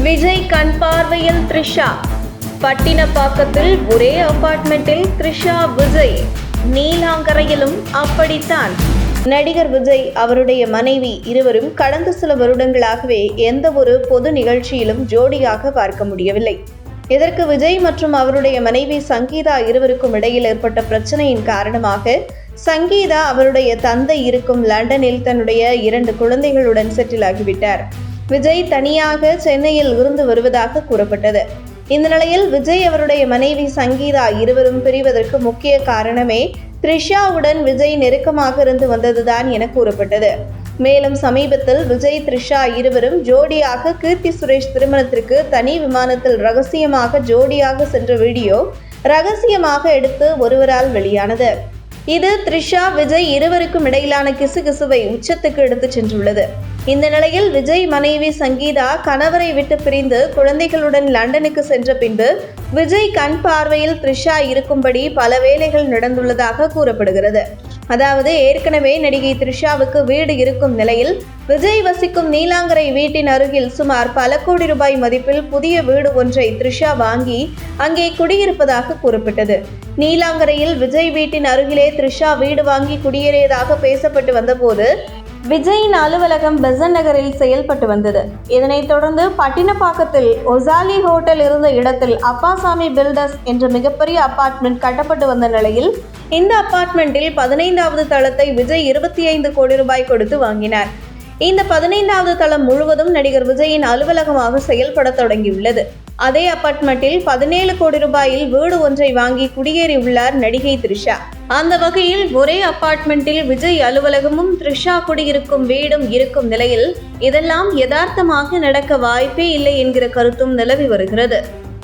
விஜய் கண் பார்வையில் த்ரிஷா. பட்டினப்பாக்கத்தில் ஒரே அபார்ட்மெண்டில் த்ரிஷா விஜய். நீலாங்கரையிலும் அப்படித்தான். நடிகர் விஜய் அவருடைய மனைவி இருவரும் கடந்த சில வருடங்களாகவே எந்த ஒரு பொது நிகழ்ச்சியிலும் ஜோடியாக பார்க்க முடியவில்லை. இதற்கு விஜய் மற்றும் அவருடைய மனைவி சங்கீதா இருவருக்கும் இடையில் ஏற்பட்ட பிரச்சனையின் காரணமாக சங்கீதா அவருடைய தந்தை இருக்கும் லண்டனில் தன்னுடைய 2 குழந்தைகளுடன் செட்டில் ஆகிவிட்டார். விஜய் தனியாக சென்னையில் இருந்து வருவதாக கூறப்பட்டது. இந்த நிலையில் விஜய் அவருடைய மனைவி சங்கீதா இருவரும் பிரிவதற்கு முக்கிய காரணமே த்ரிஷாவுடன் விஜய் நெருக்கமாக இருந்து வந்ததுதான் என கூறப்பட்டது. மேலும் சமீபத்தில் விஜய் த்ரிஷா இருவரும் ஜோடியாக கீர்த்தி சுரேஷ் திருமணத்திற்கு தனி விமானத்தில் ரகசியமாக ஜோடியாக சென்ற வீடியோ ரகசியமாக எடுத்து ஒருவரால் வெளியானது. இது த்ரிஷா விஜய் இருவருக்கும் இடையிலான கிசுகிசுவை உச்சத்துக்கு எடுத்து சென்றுள்ளது. இந்த நிலையில் விஜய் மனைவி சங்கீதா கணவரை விட்டு பிரிந்து குழந்தைகளுடன் லண்டனுக்கு சென்ற பின்பு விஜய் கண் பார்வையில் த்ரிஷா இருக்கும்படி பல வேலைகள் நடந்துள்ளதாக கூறப்படுகிறது. அதாவது ஏற்கனவே நடிகை த்ரிஷாவுக்கு வீடு இருக்கும் நிலையில் விஜய் வசிக்கும் நீலாங்கரை வீட்டின் அருகில் சுமார் பல கோடி ரூபாய் மதிப்பில் புதிய வீடு ஒன்றை த்ரிஷா வாங்கி அங்கே குடியிருப்பதாக கூறப்பட்டது. நீலாங்கரையில் விஜய் வீட்டின் அருகிலே த்ரிஷா வீடு வாங்கி குடியேறியதாக பேசப்பட்டு வந்தபோது விஜயின் அலுவலகம் பெசன்ட் நகரில் செயல்பட்டு வந்தது. இதனைத் தொடர்ந்து பட்டினப்பாக்கத்தில் ஒசாலி ஹோட்டல் இருந்த இடத்தில் அப்பாசாமி பில்டர்ஸ் என்ற மிகப்பெரிய அபார்ட்மெண்ட் கட்டப்பட்டு வந்த நிலையில் இந்த அபார்ட்மெண்டில் 15வது தளத்தை விஜய் 25 கோடி ரூபாய் கொடுத்து வாங்கினார். இந்த 15வது தளம் முழுவதும் நடிகர் விஜயின் அலுவலகமாக செயல்பட தொடங்கியுள்ளது. அதே அபார்ட்மெண்டில் 17 கோடி ரூபாயில் வீடு ஒன்றை வாங்கி குடியேறியுள்ளார் நடிகை த்ரிஷா. அந்த வகையில் ஒரே அபார்ட்மெண்டில் விஜய் அலுவலகமும் த்ரிஷா குடியிருக்கும் வீடும் இருக்கும் நிலையில் இதெல்லாம் யதார்த்தமாக நடக்க வாய்ப்பே இல்லை என்கிற கருத்தும் நிலவி வருகிறது.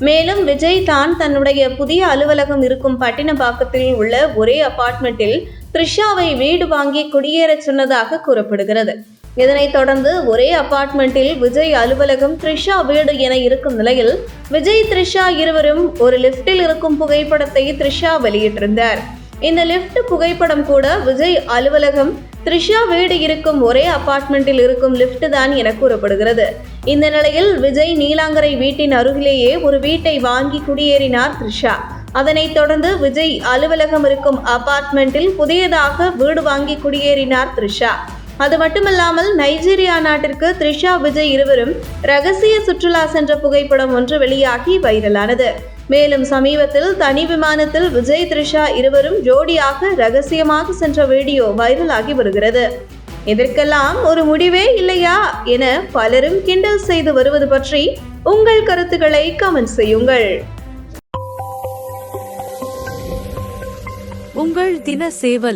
மேலும் விஜய் தான் தன்னுடைய புதிய அலுவலகம் இருக்கும் பட்டினப்பாக்கத்தில் உள்ள ஒரே அபார்ட்மெண்டில் த்ரிஷாவை வீடு வாங்கி குடியேறச் சொன்னதாக கூறப்படுகிறது. இதனைத் தொடர்ந்து ஒரே அபார்ட்மெண்டில் விஜய் அலுவலகம் த்ரிஷா வீடு என இருக்கும் நிலையில் விஜய் த்ரிஷா இருவரும் ஒரு லிப்டில் இருக்கும் புகைப்படத்தை த்ரிஷா வெளியிட்டிருந்தார். இந்த லிப்ட் புகைப்படம் கூட விஜய் அலுவலகம் த்ரிஷா வீடு இருக்கும் ஒரே அபார்ட்மெண்டில் இருக்கும் லிப்ட் தான் என கூறப்படுகிறது. இந்த நிலையில் விஜய் நீலாங்கரை வீட்டின் அருகிலேயே ஒரு வீட்டை வாங்கி குடியேறினார் த்ரிஷா. அதனைத் தொடர்ந்து விஜய் அலுவலகம் இருக்கும் அபார்ட்மெண்டில் புதியதாக வீடு வாங்கி குடியேறினார் த்ரிஷா. அது மட்டுமல்லாமல் நைஜீரியா நாட்டிற்கு த்ரிஷா விஜய் இருவரும் ரகசிய சுற்றுலா சென்ற புகைப்படம் ஒன்று வெளியாகி வைரலானது. மேலும் சமீபத்தில் தனி விமானத்தில் விஜய் த்ரிஷா இருவரும் ஜோடியாக ரகசியமாக சென்ற வீடியோ வைரலாகி வருகிறது. இதற்கெல்லாம் ஒரு முடிவே இல்லையா என பலரும் கிண்டல் செய்து வருவது பற்றி உங்கள் கருத்துக்களை கமெண்ட் செய்யுங்கள். உங்கள் தின சேவல்.